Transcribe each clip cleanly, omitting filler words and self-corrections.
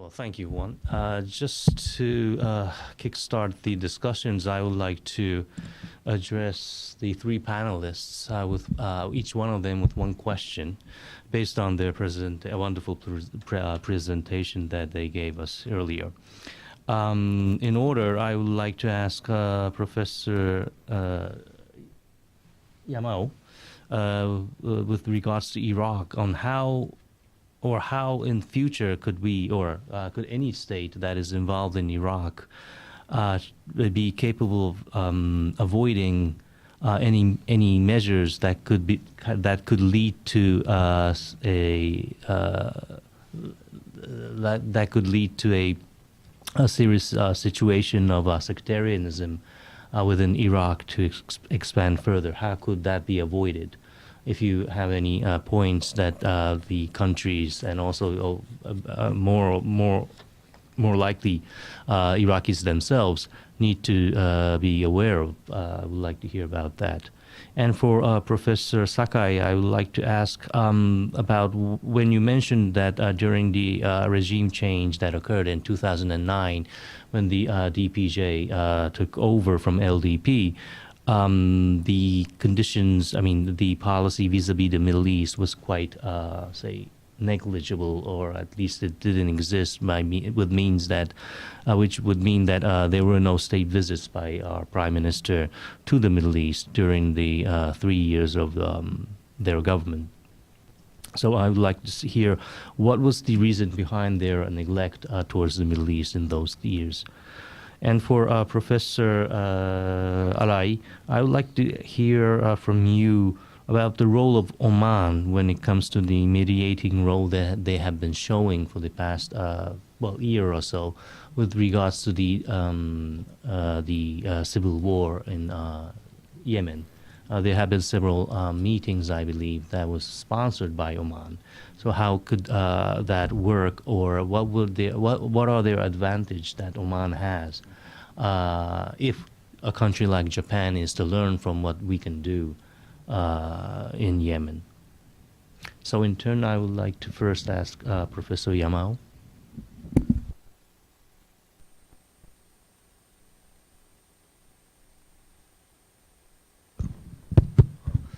Well, thank you, Juan. Just to kickstart the discussions, I would like to address the three panelists with each one of them with one question based on their wonderful presentation that they gave us earlier. In order, I would like to ask Professor Yamao with regards to Iraq on how in future could we, or could any state that is involved in Iraq be capable of avoiding any measures that could lead to a serious situation of sectarianism within Iraq to expand further? How could that be avoided? If you have any points that the countries and also more likely Iraqis themselves need to be aware of, I would like to hear about that. And for Professor Sakai, I would like to ask about when you mentioned that during the regime change that occurred in 2009, when the DPJ took over from LDP, the conditions, the policy vis-a-vis the Middle East was quite, negligible, or at least it didn't exist which would mean that there were no state visits by our Prime Minister to the Middle East during the 3 years of their government. So I would like to hear what was the reason behind their neglect towards the Middle East in those years. And for Professor Alai, I would like to hear from you about the role of Oman when it comes to the mediating role that they have been showing for the past year or so with regards to the civil war in Yemen. There have been several meetings, I believe, that was sponsored by Oman. So how could that work, or what are their advantage that Oman has if a country like Japan is to learn from what we can do in Yemen? So in turn, I would like to first ask Professor Yamao.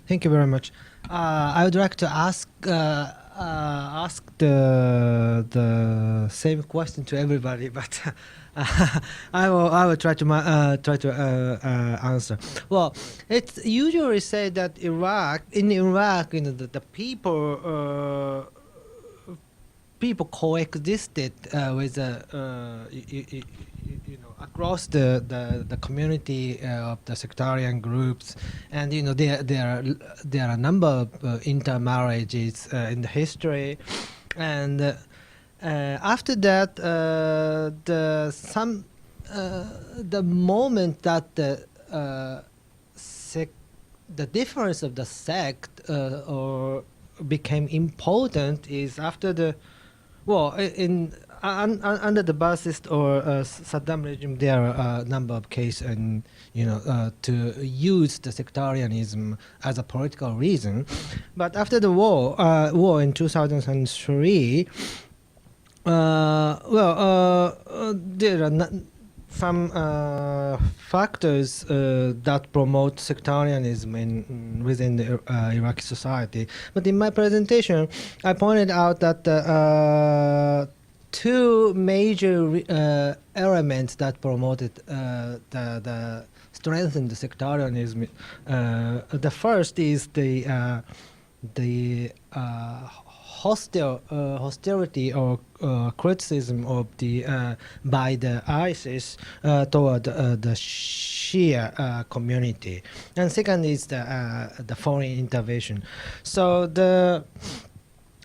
Thank you very much. I would like to ask the same question to everybody, but I will try to answer. Well, it's usually said that in Iraq, the people coexisted with across the community of the sectarian groups, and there are a number of intermarriages in the history, and after that the moment that the difference of the sect or became important is after the under the Ba'athist or Saddam regime, there are a number of cases, and to use the sectarianism as a political reason. But after the war in 2003, there are some factors that promote sectarianism within the Iraqi society. But in my presentation, I pointed out that two major elements that promoted the strengthened the sectarianism. The first is the hostility or criticism of by the ISIS toward the Shia community, and second is the foreign intervention. So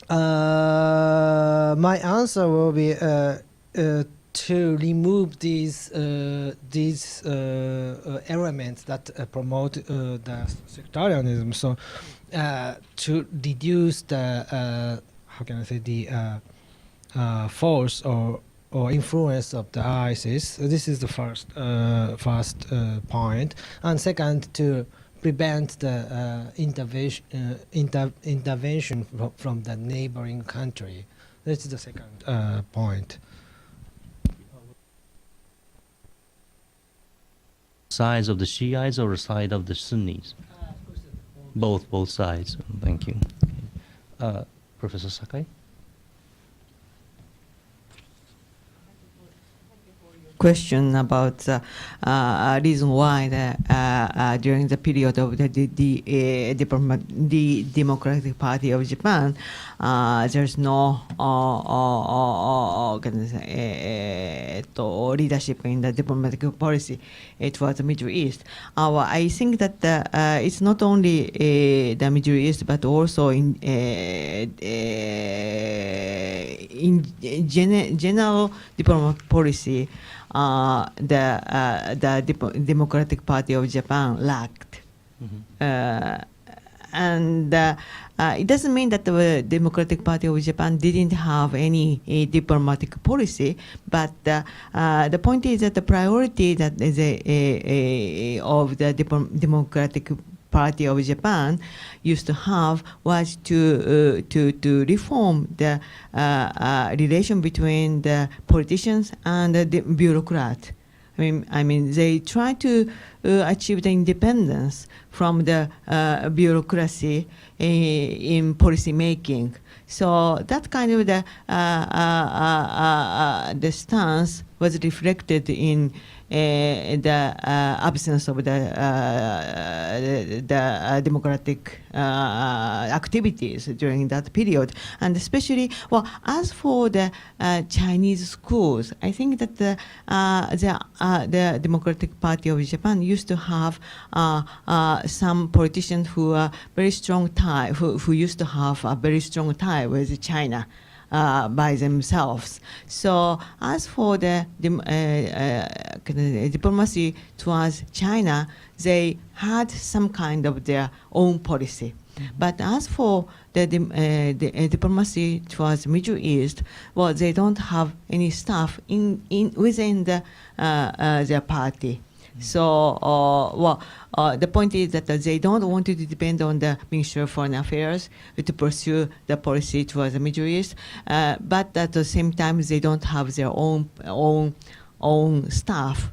my answer will be to remove these elements that promote the sectarianism. So to reduce the force or influence of the ISIS. This is the first point, and second, to prevent the intervention from the neighboring country. This is the second point. sides of the Shiites or the side of the Sunnis? Both sides. Thank you. Professor Sakai? Question about the reason why during the period of the Democratic Party of Japan, there's no leadership in the diplomatic policy towards the Middle East. I think that it's not only the Middle East, but also in general diplomatic policy. The Democratic Party of Japan lacked. And it doesn't mean that the Democratic Party of Japan didn't have any diplomatic policy, but the point is that the priority that is of the Democratic Party of Japan used to have was to reform the relation between the politicians and the bureaucrat. I mean, they try to achieve the independence from the bureaucracy in policy making. So that kind of the stance was reflected in the absence of the democratic activities during that period, and especially, well, as for the Chinese schools, I think that the Democratic Party of Japan used to have some politicians who are very strong tie, who used to have a very strong tie with China. By themselves. So as for the diplomacy towards China, they had some kind of their own policy. But as for the diplomacy towards Middle East, well, they don't have any staff within their party. So, the point is that they don't want to depend on the Ministry of Foreign Affairs to pursue the policy towards the Middle East, but at the same time, they don't have their own staff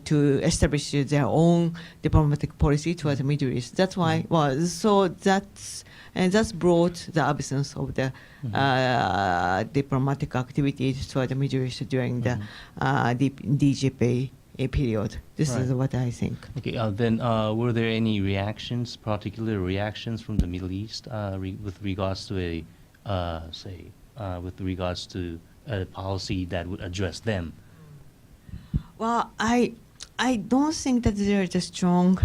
to establish their own diplomatic policy towards the Middle East. That's why, so that's brought the absence of the diplomatic activities towards the Middle East during the DGP period. This is what I think. Okay, then were there any reactions, particular reactions from the Middle East with regards to a policy that would address them? Well, I don't think that there is a strong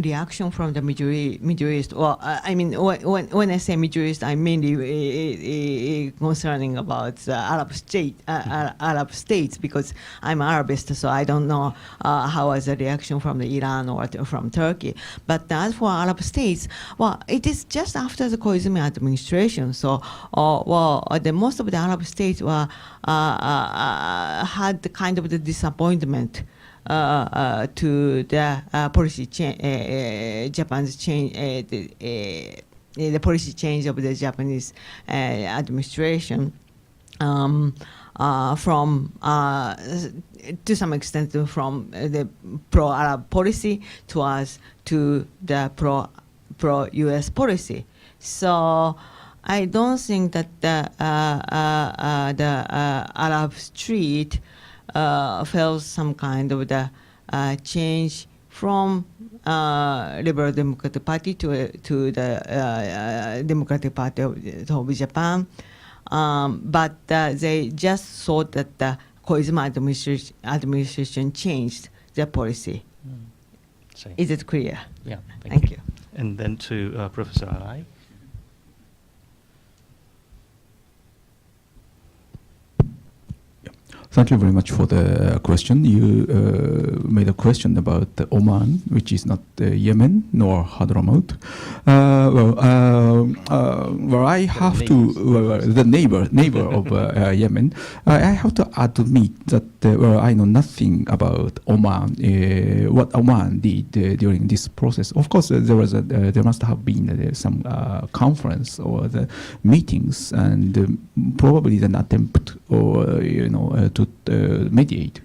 reaction from the Middle East. Well, I mean, when I say Middle East, I'm mainly concerning about the Arab states, because I'm Arabist, so I don't know how was the reaction from the Iran or from Turkey. But as for Arab states, well, it is just after the Koizumi administration. So, the most of the Arab states were had kind of the disappointment. To the policy change, Japan's change, the policy change of the Japanese administration from to some extent from the pro-Arab policy to the pro-US policy. So I don't think that the Arab street felt some kind of the change from Liberal Democratic Party to the Democratic Party of Japan, but they just thought that the Koizumi administration changed their policy. Is it clear? Yeah. Thank you. And then to Professor Arai. Thank you very much for the question. You made a question about Oman, which is not Yemen nor Hadramaut. I have to the neighbor of Yemen. I have to admit that I know nothing about Oman. What Oman did during this process. Of course, there must have been some conference or the meetings and probably an attempt or to mediate.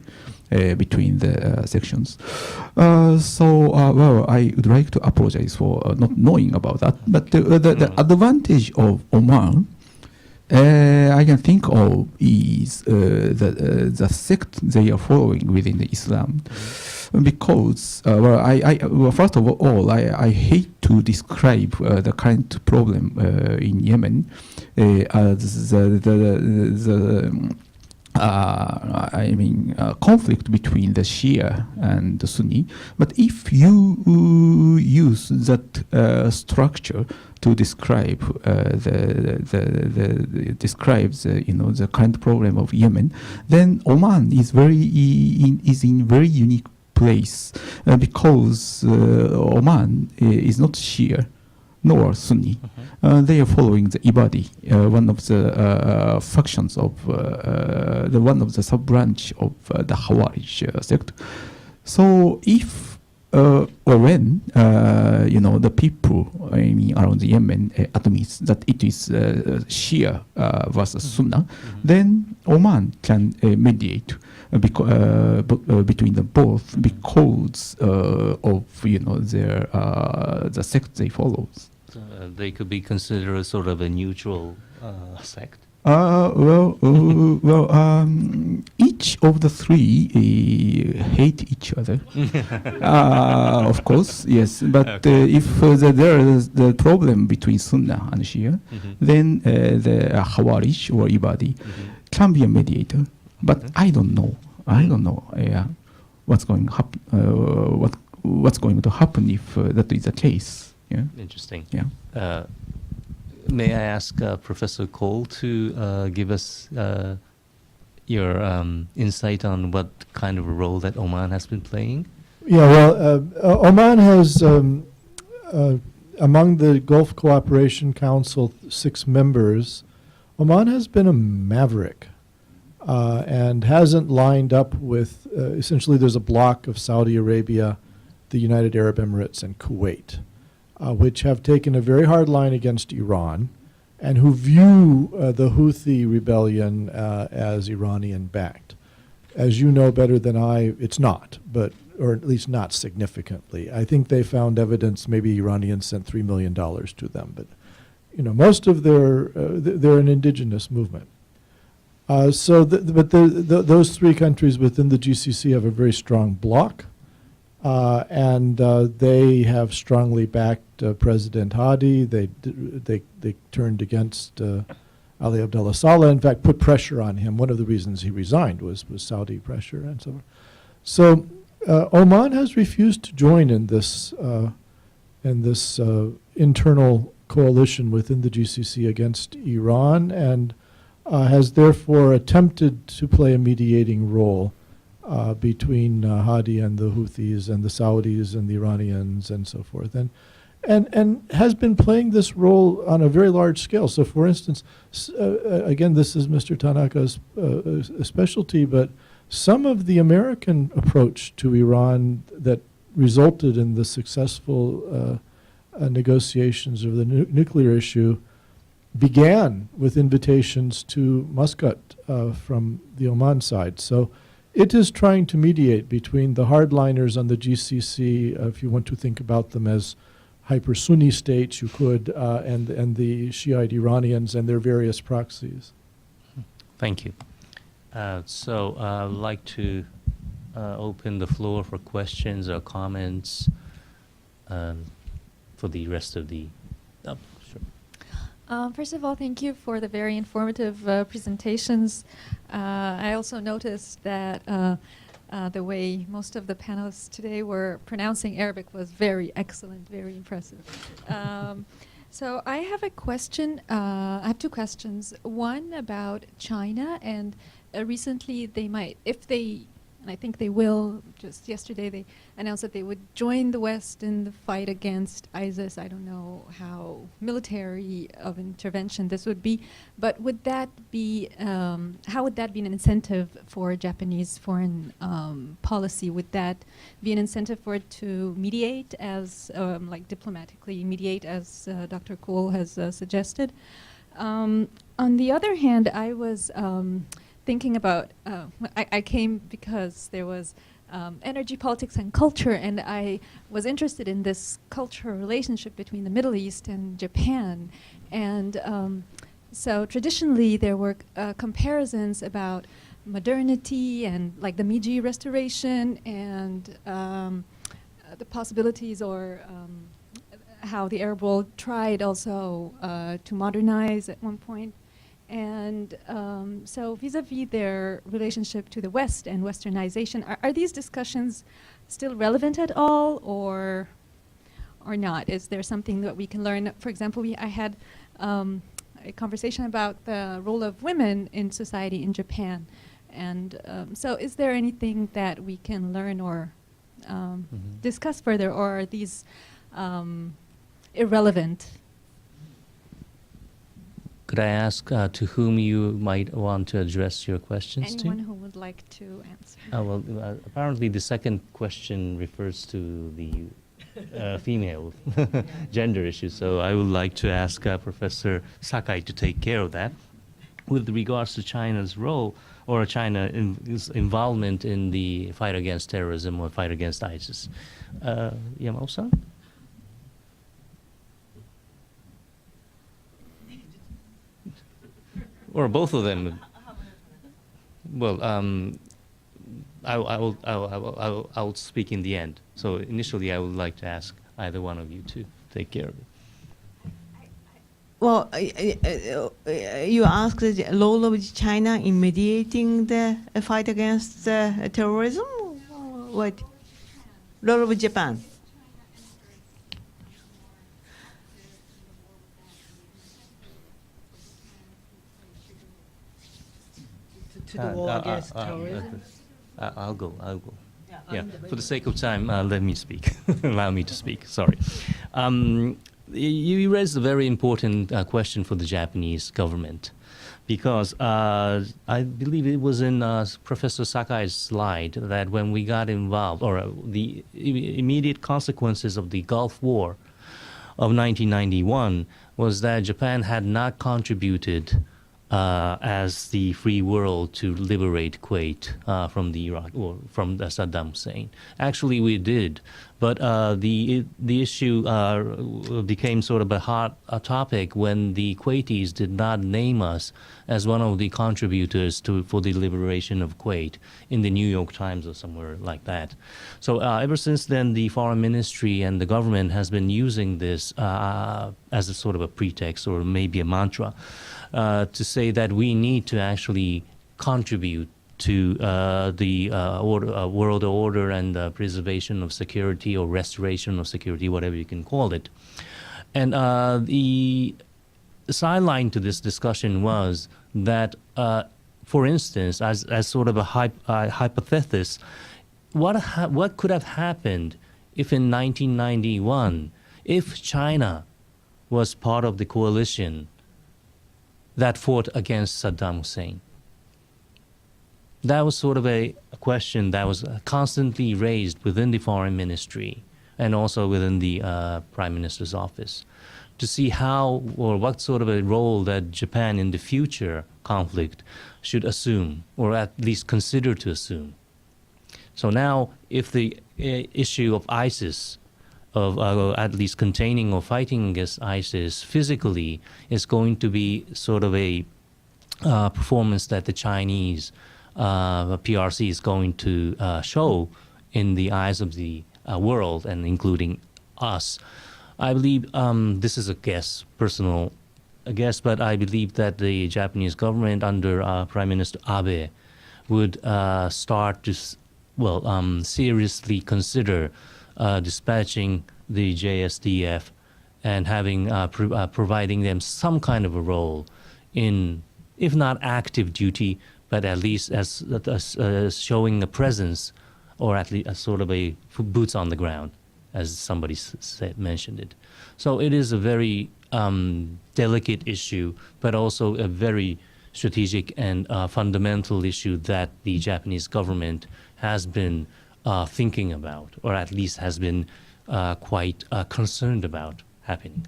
between the sections. Well, I would like to apologize for not knowing about that. But the advantage of Oman, I can think of is the sect they are following within the Islam. Because, well, first of all, I hate to describe the current problem in Yemen as conflict between the Shia and the Sunni. But if you use that structure to describe the current problem of Yemen, then Oman is in very unique place because Oman is not Shia nor Sunni. They are following the Ibadi, one of the factions of one of the sub-branch of the Khawarij sect. So if or when the people around the Yemen admits that it is Shia versus Sunnah, then Oman can mediate between them both because of their the sect they follow. They could be considered a sort of a neutral sect. Each of the three hate each other. Of course, yes. But if there is the problem between Sunnah and Shia, then the Khawarij or Ibadi can be a mediator. But I don't know. What's going to happen if that is the case. Yeah. Interesting. Yeah. May I ask Professor Cole to give us your insight on what kind of a role that Oman has been playing? Yeah, well, Oman has, among the Gulf Cooperation Council 6 members, Oman has been a maverick and hasn't lined up with, essentially there's a block of Saudi Arabia, the United Arab Emirates, and Kuwait, which have taken a very hard line against Iran and who view the Houthi rebellion as Iranian-backed. As you know better than I, it's not, or at least not significantly. I think they found evidence maybe Iranians sent $3 million to them, but most of they're an indigenous movement. Those 3 countries within the GCC have a very strong bloc. And they have strongly backed President Hadi. They turned against Ali Abdullah Saleh. In fact, put pressure on him. One of the reasons he resigned was Saudi pressure and so on. So Oman has refused to join in this internal coalition within the GCC against Iran, and has therefore attempted to play a mediating role between Hadi and the Houthis and the Saudis and the Iranians and so forth, and has been playing this role on a very large scale. So, for instance, again, this is Mr. Tanaka's specialty, but some of the American approach to Iran that resulted in the successful negotiations of the nuclear issue began with invitations to Muscat from the Oman side. So it is trying to mediate between the hardliners on the GCC, if you want to think about them as hyper-Sunni states, you could, and the Shiite Iranians and their various proxies. Thank you. So I'd like to open the floor for questions or comments for the rest of the... Oh, sure. First of all, thank you for the very informative presentations. I also noticed that the way most of the panelists today were pronouncing Arabic was very excellent, very impressive. So I have a question. I have 2 questions. One about China, and recently they might, if they, and I think they will, just yesterday they announced that they would join the West in the fight against ISIS. I don't know how military of intervention this would be, but would that be, how would that be an incentive for Japanese foreign policy? Would that be an incentive for it to mediate as, like diplomatically mediate as Dr. Cole has suggested? On the other hand, I was thinking about, I came because there was energy, politics, and culture, and I was interested in this cultural relationship between the Middle East and Japan. And so traditionally there were comparisons about modernity and like the Meiji Restoration and the possibilities or how the Arab world tried also to modernize at one point. And so vis-a-vis their relationship to the West and Westernization, are these discussions still relevant at all or not? Is there something that we can learn? For example, I had a conversation about the role of women in society in Japan. And so is there anything that we can learn or discuss further, or are these irrelevant? Could I ask to whom you might want to address your questions Anyone to? who would like to answer. Well, apparently the second question refers to the female gender issue, so I would like to ask Professor Sakai to take care of that. With regards to China's role or China's involvement in the fight against terrorism or fight against ISIS. Yamao-san? Or both of them. Well, I will speak in the end. So initially, I would like to ask either one of you to take care of it. Well, you asked the role of China in mediating the fight against terrorism? What? Role of Japan? To the war against terrorism? I'll go. Yeah, for the sake of time, let me speak. Allow me to speak. Sorry. You raised a very important question for the Japanese government, because I believe it was in Professor Sakai's slide that when we got involved, or the immediate consequences of the Gulf War of 1991 was that Japan had not contributed as the free world to liberate Kuwait from the Iraq or from Saddam Hussein. Actually, we did, but the issue became sort of a hot topic when the Kuwaitis did not name us as one of the contributors for the liberation of Kuwait in the New York Times or somewhere like that. So ever since then, the foreign ministry and the government has been using this as a sort of a pretext or maybe a mantra to say that we need to actually contribute to the world order and the preservation of security or restoration of security, whatever you can call it. And the sideline to this discussion was that, for instance, as sort of a hypothesis, what could have happened if in 1991, if China was part of the coalition that fought against Saddam Hussein? That was sort of a question that was constantly raised within the foreign ministry and also within the Prime Minister's office to see how or what sort of a role that Japan in the future conflict should assume or at least consider to assume. So now if the issue of ISIS, of at least containing or fighting against ISIS physically is going to be sort of a performance that the Chinese PRC is going to show in the eyes of the world and including us. I believe this is a guess, personal guess, but I believe that the Japanese government under Prime Minister Abe would start to, seriously consider dispatching the JSDF and having providing them some kind of a role in, if not active duty, but at least as showing a presence, or at least a sort of a boots on the ground, as somebody mentioned it. So it is a very delicate issue, but also a very strategic and fundamental issue that the Japanese government has been thinking about, or at least has been quite concerned about happening.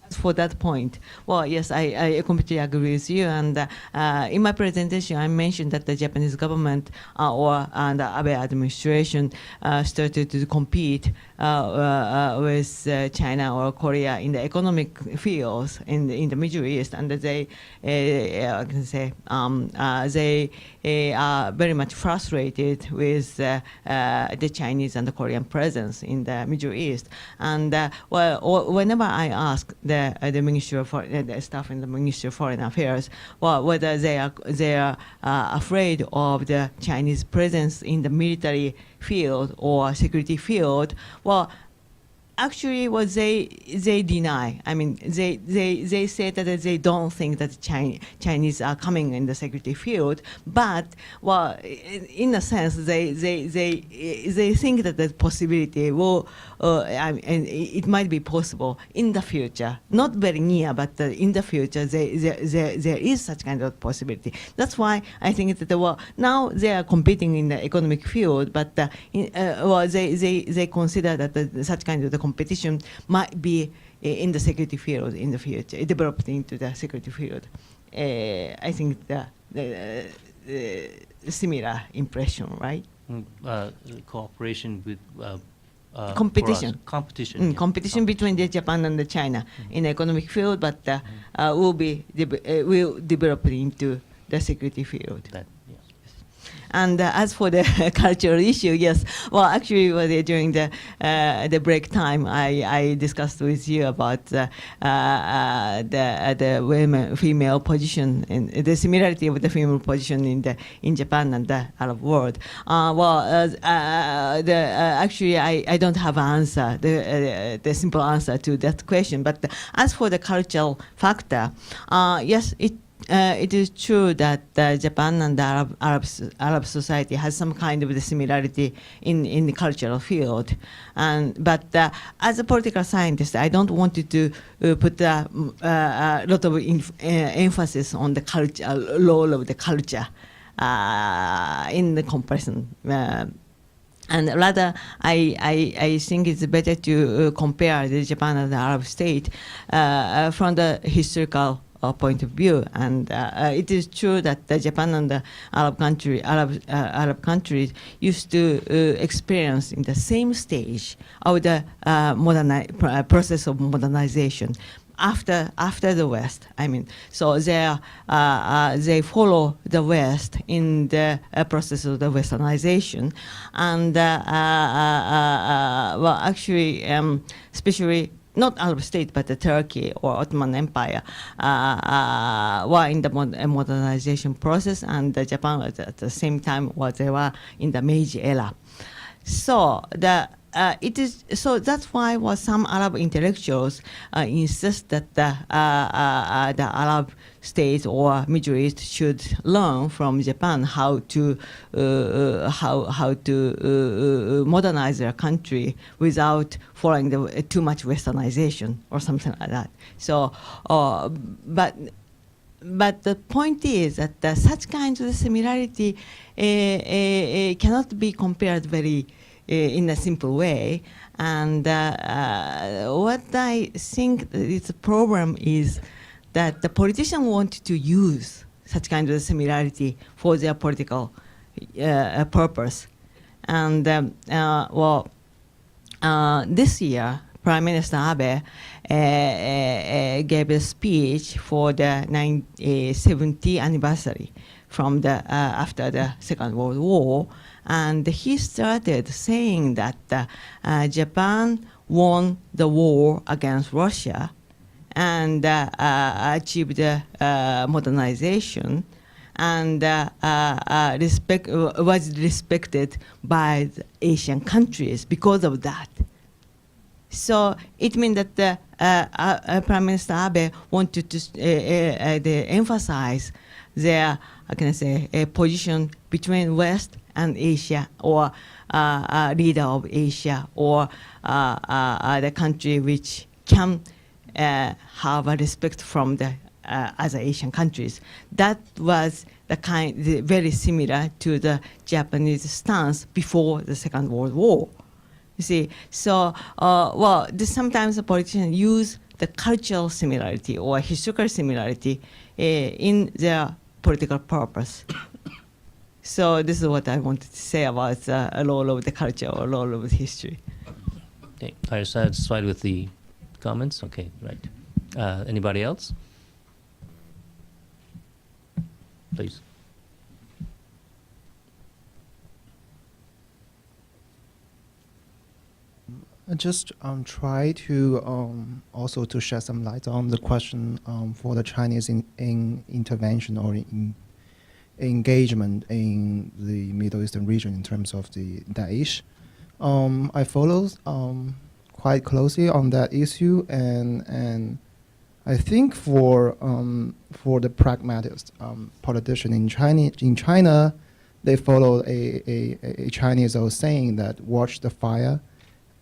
As for that point. Well, yes, I completely agree with you. And in my presentation, I mentioned that the Japanese government and the Abe administration started to compete with China or Korea in the economic fields in the Middle East, and they can say they are very much frustrated with the Chinese and the Korean presence in the Middle East. And whenever I ask the Ministry of the staff in the Ministry of Foreign Affairs, whether they are afraid of the Chinese presence in the military field or security field, well, actually, what they deny. I mean, they say that they don't think that Chinese are coming in the security field, but well, in a sense, they think that the possibility will, and it might be possible in the future, not very near, but in the future, there is such kind of possibility. That's why I think that now they are competing in the economic field, but they consider that such kind of the competition might be in the security field in the future, developed into the security field. I think the similar impression, right? Cooperation with competition. Competition Between the Japan and the China in the economic field, but will develop into the security field. And as for the cultural issue, yes. Well, actually, during the break time, I discussed with you about the female position and the similarity of the female position in Japan and the Arab world. Actually, I don't have an answer, the simple answer to that question. But as for the cultural factor, yes, it is true that Japan and the Arab society has some kind of the similarity in the cultural field, but as a political scientist, I don't want to put a lot of emphasis on the culture, role of the culture in the comparison. And rather, I think it's better to compare the Japan and the Arab state from the historical point of view, and it is true that Japan and the Arab countries used to experience in the same stage of the process of modernization after the West. I mean, so they follow the West in the process of the Westernization, and actually, especially not Arab state, but the Turkey or Ottoman Empire were in the modernization process, and Japan at the same time they were in the Meiji era. So that's why some Arab intellectuals insist that the Arab states or Middle East should learn from Japan how to modernize their country without following too much Westernization or something like that. So, but the point is that such kinds of similarity cannot be compared very in a simple way. And what I think is a problem is that the politicians want to use such kind of similarity for their political purpose. And this year, Prime Minister Abe gave a speech for the 70th anniversary from after the Second World War, and he started saying that Japan won the war against Russia and achieved modernization, and was respected by the Asian countries because of that. So it means that Prime Minister Abe wanted to emphasize their, position between West and Asia, or leader of Asia, or the country which can have a respect from the other Asian countries. That was very similar to the Japanese stance before the Second World War. You see, so sometimes the politicians use the cultural similarity or historical similarity in their political purpose. So this is what I wanted to say about the role of the culture or role of the history. Okay. Are you satisfied with the comments? Okay, right. Anybody else? Please. I just try to also to shed some light on the question for the Chinese in intervention or in engagement in the Middle Eastern region in terms of the Daesh. I follow quite closely on that issue, and I think for the pragmatist politician in China, they follow a Chinese old saying that watch the fire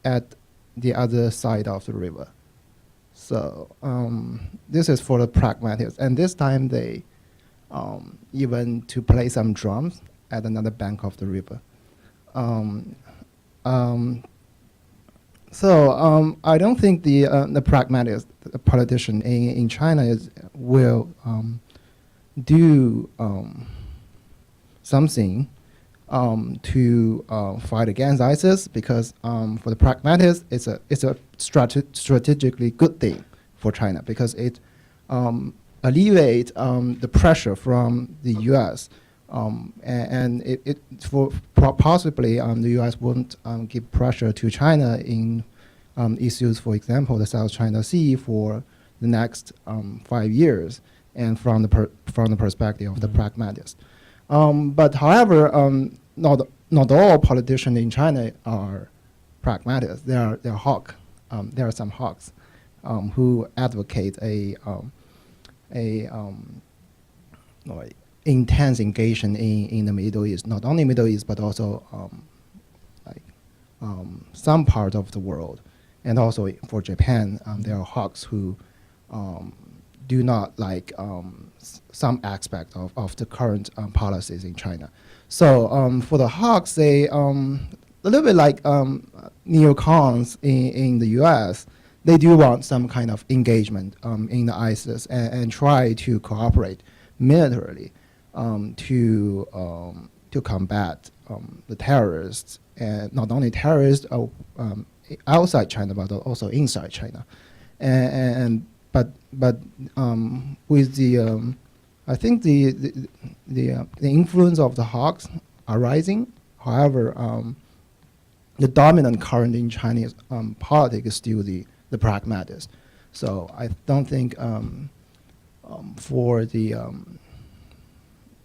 at the other side of the river. So this is for the pragmatists, and this time they even to play some drums at another bank of the river. So I don't think the pragmatist politician in China will do something to fight against ISIS, because for the pragmatists, it's a strategically good thing for China, because it alleviates the pressure from the U.S. And it for possibly the U.S. won't give pressure to China in issues, for example, the South China Sea for the next 5 years, and from the perspective of the pragmatists. But however, not all politicians in China are pragmatists. There are hawks. There are some hawks who advocate a intense engagement in the Middle East, not only Middle East but also some part of the world, and also for Japan, there are hawks who do not like some aspect of the current policies in China. So for the hawks, they a little bit like neocons in the U.S. They do want some kind of engagement in the ISIS and try to cooperate militarily to combat the terrorists, and not only terrorists outside China but also inside China, but with the I think the influence of the hawks are rising. However, the dominant current in Chinese politics is still the pragmatist. So I don't think for the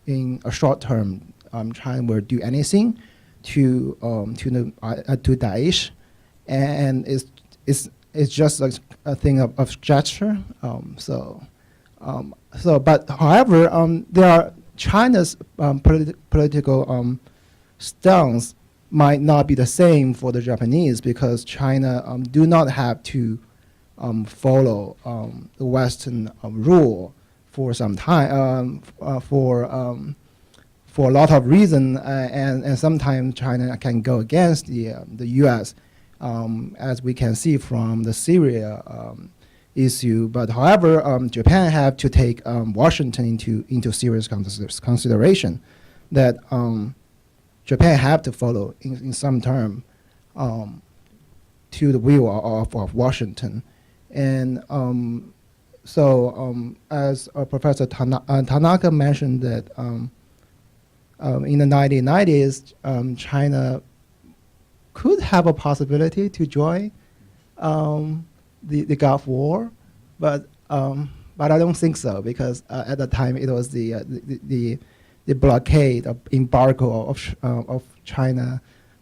in a short term, China will do anything to Daesh, and it's just like a thing of gesture. But however, there are China's political stance might not be the same for the Japanese, because China do not have to follow the Western rule for some time, for a lot of reasons, and sometimes China can go against the U.S., as we can see from the Syria issue. But however, Japan have to take Washington into serious consideration, that Japan have to follow in some term to the will of Washington. And as Professor Tanaka mentioned, that in the 1990s, China could have a possibility to join the Gulf War, but I don't think so, because at the time it was the blockade, of embargo of China,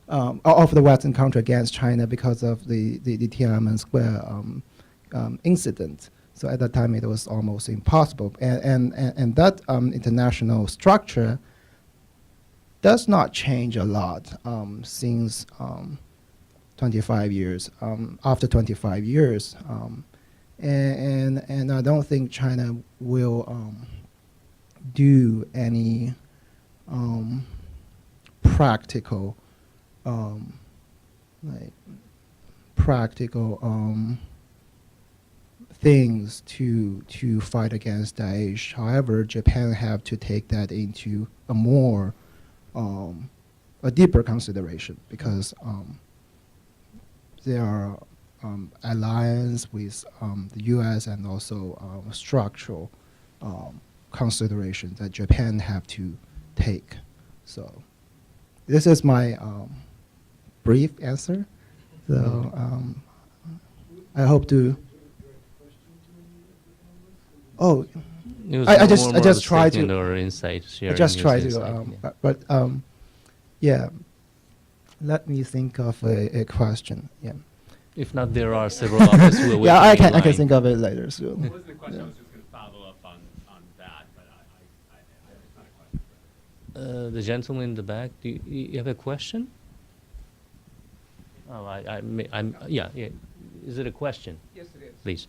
of the Western country against China, because of the Tiananmen Square incident. So at that time it was almost impossible, and that international structure does not change a lot since 25 years. After 25 years, and I don't think China will do any practical things to fight against Daesh. However, Japan have to take that into a more a deeper consideration because there are alliance with the U.S. and also structural considerations that Japan have to take. So this is my brief answer. So I hope to. Oh, It was I more just of a try to. statement or insight I sharing just his try insight, to. But yeah, let me think of a question. Yeah. If not, there are several others who are Yeah, waiting in I can line. think of it later soon. That wasn't a question. Yeah. I was just going to follow up on that, but it's not a question. The gentleman in the back, do you have a question? Oh, yeah. Is it a question? Yes, it is. Please.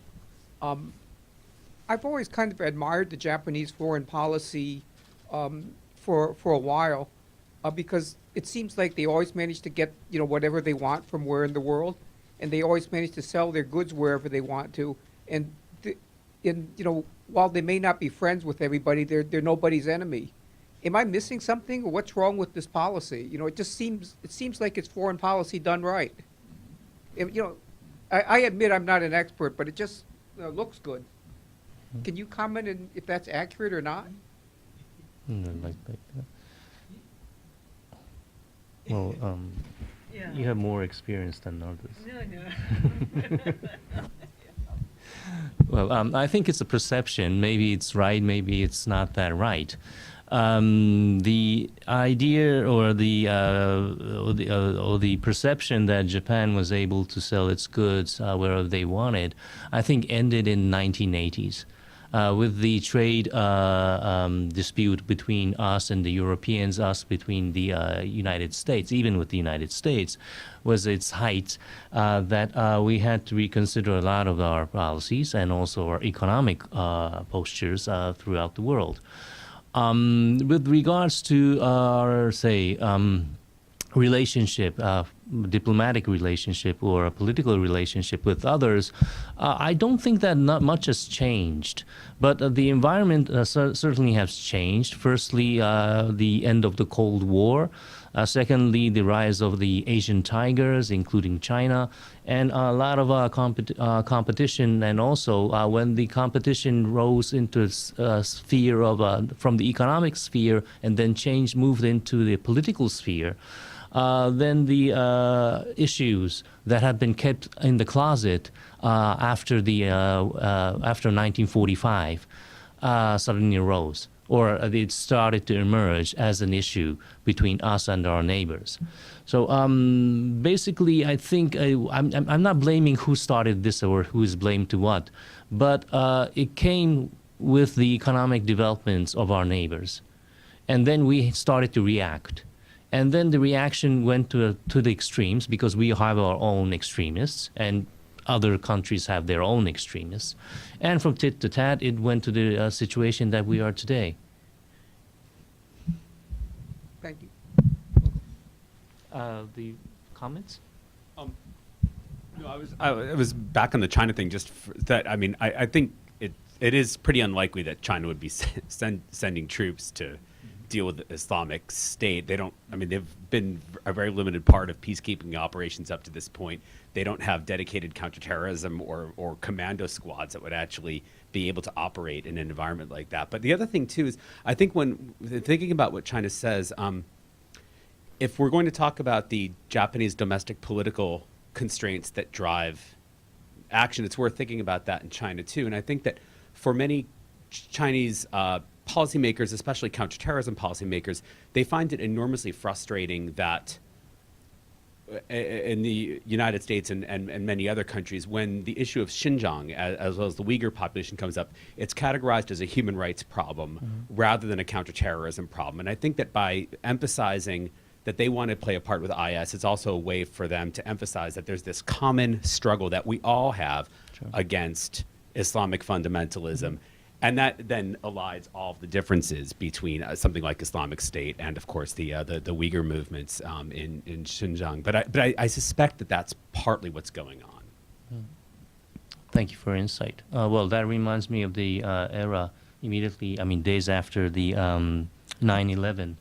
I've always kind of admired the Japanese foreign policy for a while because it seems like they always manage to get whatever they want from where in the world, and they always manage to sell their goods wherever they want to. And while they may not be friends with everybody, they're nobody's enemy. Am I missing something, or what's wrong with this policy? It seems like it's foreign policy done right. I admit I'm not an expert, but it just looks good. Can you comment on if that's accurate or not? Like that. Well, you have more experience than others. Well, I think it's a perception. Maybe it's right, maybe it's not that right. The idea or the perception that Japan was able to sell its goods wherever they wanted, I think ended in 1980s. With the trade dispute between us and the Europeans, us between the United States, even with the United States, was its height that we had to reconsider a lot of our policies and also our economic postures throughout the world. With regards to our, say, relationship, diplomatic relationship or a political relationship with others, I don't think that not much has changed. But the environment certainly has changed. Firstly, the end of the Cold War. Secondly, the rise of the Asian tigers, including China, and a lot of competition. And also, when the competition rose into a sphere of from the economic sphere and then moved into the political sphere, then the issues that had been kept in the closet after 1945 suddenly arose, or it started to emerge as an issue between us and our neighbors. So basically, I think I'm not blaming who started this or who is blamed to what, but it came with the economic developments of our neighbors, and then we started to react. And then the reaction went to the extremes because we have our own extremists and other countries have their own extremists. And from tit to tat, it went to the situation that we are today. Thank you. The comments? No, I was back on the China thing. Just for that, I mean, I think it is pretty unlikely that China would be sending troops to deal with the Islamic State. They don't. I mean, they've been a very limited part of peacekeeping operations up to this point. They don't have dedicated counterterrorism or commando squads that would actually be able to operate in an environment like that. But the other thing too is, I think when thinking about what China says, if we're going to talk about the Japanese domestic political constraints that drive action, it's worth thinking about that in China too. And I think that for many Chinese policymakers, especially counterterrorism policymakers, they find it enormously frustrating that in the United States and many other countries, when the issue of Xinjiang, as well as the Uyghur population comes up, it's categorized as a human rights problem rather than a counterterrorism problem. And I think that by emphasizing that they want to play a part with IS, it's also a way for them to emphasize that there's this common struggle that we all have against Islamic fundamentalism. And that then elides all of the differences between something like Islamic State and, of course, the Uyghur movements in Xinjiang. But I suspect that that's partly what's going on. Thank you for insight. Well, that reminds me of the era immediately, I mean, days after the 9/11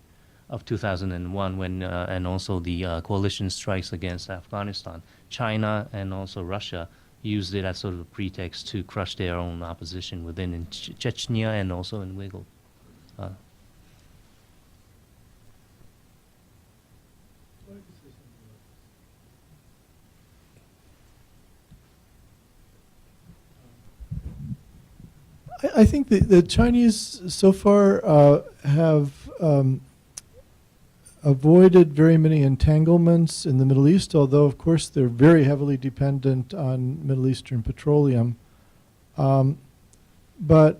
of 2001, when and also the coalition strikes against Afghanistan. China and also Russia used it as sort of a pretext to crush their own opposition within in Chechnya and also in Uyghur. I think the Chinese so far have avoided very many entanglements in the Middle East, although, of course, they're very heavily dependent on Middle Eastern petroleum. But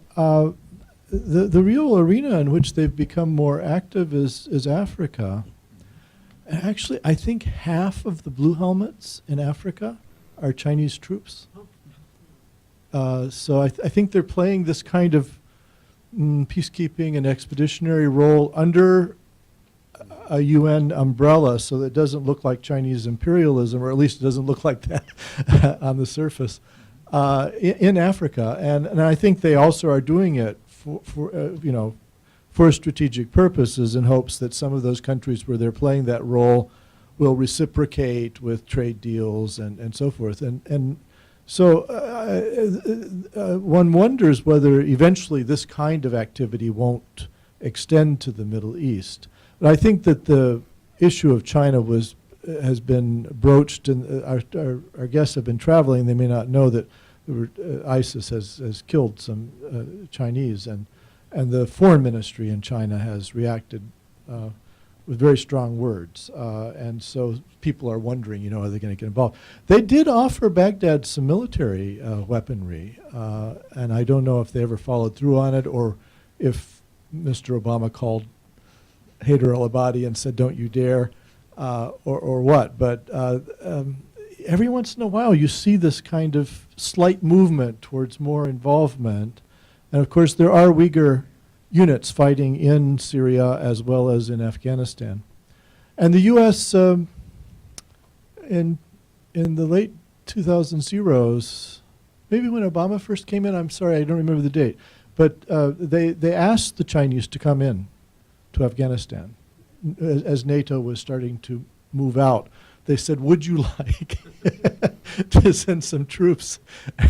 the real arena in which they've become more active is Africa. And actually, I think half of the blue helmets in Africa are Chinese troops. So I think they're playing this kind of peacekeeping and expeditionary role under a UN umbrella, so that it doesn't look like Chinese imperialism, or at least it doesn't look like that on the surface, in Africa. And I think they also are doing it for strategic purposes, in hopes that some of those countries where they're playing that role will reciprocate with trade deals and so forth. And so one wonders whether eventually this kind of activity won't extend to the Middle East. But I think that the issue of China has been broached, and our guests have been traveling. They may not know that ISIS has killed some Chinese, and the foreign ministry in China has reacted with very strong words. And so people are wondering, are they going to get involved? They did offer Baghdad some military weaponry, and I don't know if they ever followed through on it, or if Mr. Obama called Haider al-Abadi and said, "Don't you dare," or what. But every once in a while you see this kind of slight movement towards more involvement. And of course there are Uyghur units fighting in Syria as well as in Afghanistan. And the U.S. In the late 2000s, maybe when Obama first came in, I'm sorry, I don't remember the date, but they asked the Chinese to come in to Afghanistan as NATO was starting to move out. They said, "Would you like to send some troops?"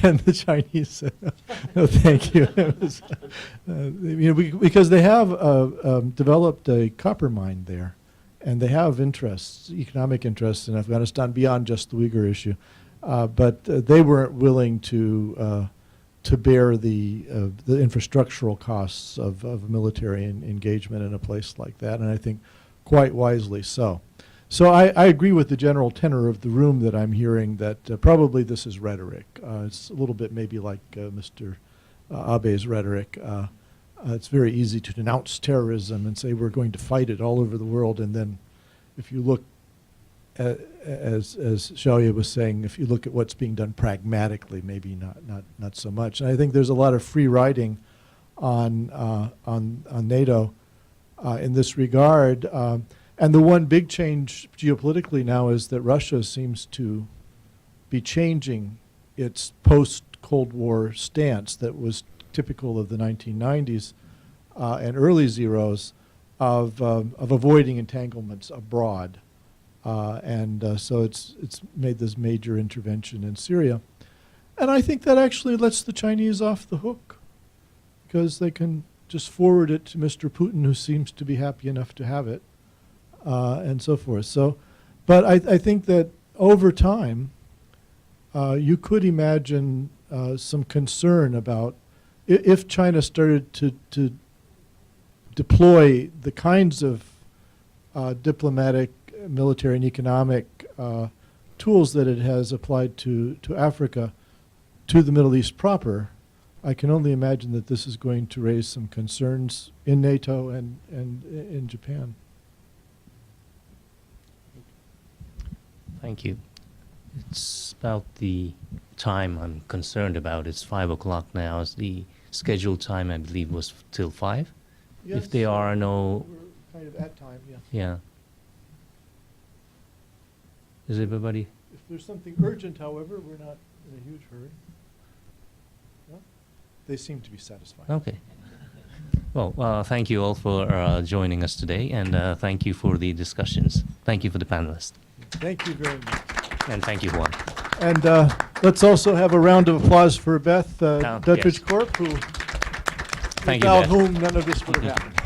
And the Chinese said, "No, thank you." It was, because they have developed a copper mine there, and they have interests, economic interests in Afghanistan beyond just the Uyghur issue, but they weren't willing to bear the infrastructural costs of military engagement in a place like that, and I think quite wisely so. So I agree with the general tenor of the room that I'm hearing, that probably this is rhetoric. It's a little bit maybe like Mr. Abe's rhetoric. It's very easy to denounce terrorism and say we're going to fight it all over the world, and then if you look at, as Xiaoye was saying, if you look at what's being done pragmatically, maybe not so much. And I think there's a lot of free riding on NATO in this regard. And the one big change geopolitically now is that Russia seems to be changing its post-Cold War stance that was typical of the 1990s and early zeros of avoiding entanglements abroad. So it's made this major intervention in Syria. And I think that actually lets the Chinese off the hook, because they can just forward it to Mr. Putin, who seems to be happy enough to have it. And so forth. So, but I think that over time, you could imagine some concern about if China started to deploy the kinds of diplomatic, military, and economic tools that it has applied to Africa, to the Middle East proper. I can only imagine that this is going to raise some concerns in NATO and in Japan. Thank you. It's about the time I'm concerned about. It's 5 o'clock now. The scheduled time, I believe, was till 5. Yes, if there are no... We're kind of at time, yeah. Yeah. Is everybody... If there's something urgent, however, we're not in a huge hurry. they seem to be satisfied. Okay. Well, thank you all for joining us today, and thank you for the discussions. Thank you for the panelists, Thank you very much. and thank you, Juan. And let's also have a round of applause for Beth Duttridge yes. Corp, who, Thank you, without Beth. whom none of this would have happened.